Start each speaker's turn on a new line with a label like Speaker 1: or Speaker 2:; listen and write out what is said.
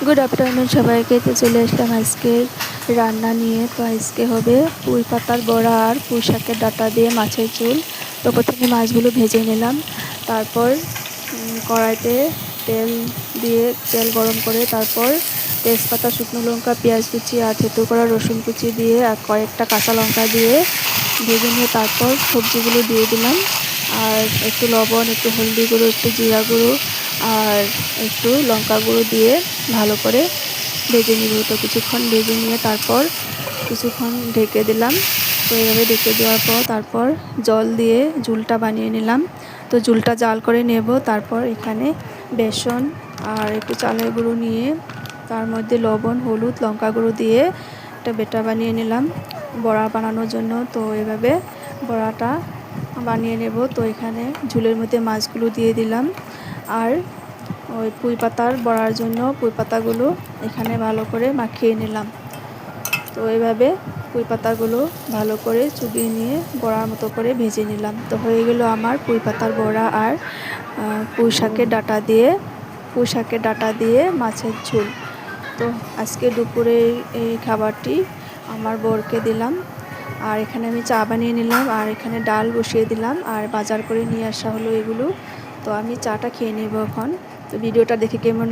Speaker 1: Good afternoon সবাইকে। তো চলে আসলাম আজকে রান্না নিয়ে। তো আজকে হবে পুঁই পাতার বড়া আর পুঁই শাকের ডাঁটা দিয়ে মাছের ঝোল। তো প্রথমে মাছগুলো ভেজে নিলাম, তারপর কড়াইতে তেল দিয়ে তেল গরম করে তারপর তেজপাতা, শুকনো লঙ্কা, পেঁয়াজ কুচি আর থেতো করা রসুন কুচি দিয়ে আর কয়েকটা কাঁচা লঙ্কা দিয়ে ভেজে নিয়ে তারপর সবজিগুলো দিয়ে দিলাম। আর একটু লবণ, একটু হলদি গুঁড়ো, একটু জিরা গুঁড়ো আর একটু লঙ্কা গুঁড়ো দিয়ে ভালো করে ভেজে নিব। তো কিছুক্ষণ ভেজে নিয়ে তারপর কিছুক্ষণ ঢেকে দিলাম। তো এইভাবে ঢেকে দেওয়ার পর তারপর জল দিয়ে ঝুলটা বানিয়ে নিলাম। তো ঝুলটা জাল করে নেব। তারপর এখানে বেসন আর একটু চালের গুঁড়ো নিয়ে তার মধ্যে লবণ, হলুদ, লঙ্কা গুঁড়ো দিয়ে একটা বেটা বানিয়ে নিলাম বড়া বানানোর জন্য। তো এভাবে বড়াটা বানিয়ে নেব। তো এখানে ঝুলের মধ্যে মাছগুলো দিয়ে দিলাম আর ওই পুঁই পাতার বড়ার জন্য পুঁই পাতাগুলো এখানে ভালো করে মাখিয়ে নিলাম। তো এইভাবে পুঁই পাতাগুলো ভালো করে চুবিয়ে নিয়ে বড়ার মতো করে ভেজে নিলাম। তো হয়ে গেল আমার পুঁই পাতার বড়া আর পুঁই শাকের ডাঁটা দিয়ে মাছের ঝোল। তো আজকে দুপুরে এই খাবারটি আমার বরকে দিলাম। আর এখানে আমি চা বানিয়ে নিলাম আর এখানে ডাল বসিয়ে দিলাম আর বাজার করে নিয়ে আসা হলো এগুলো। তো আমি চাটা খেয়ে নেব এখন। তো ভিডিওটা দেখে কেমন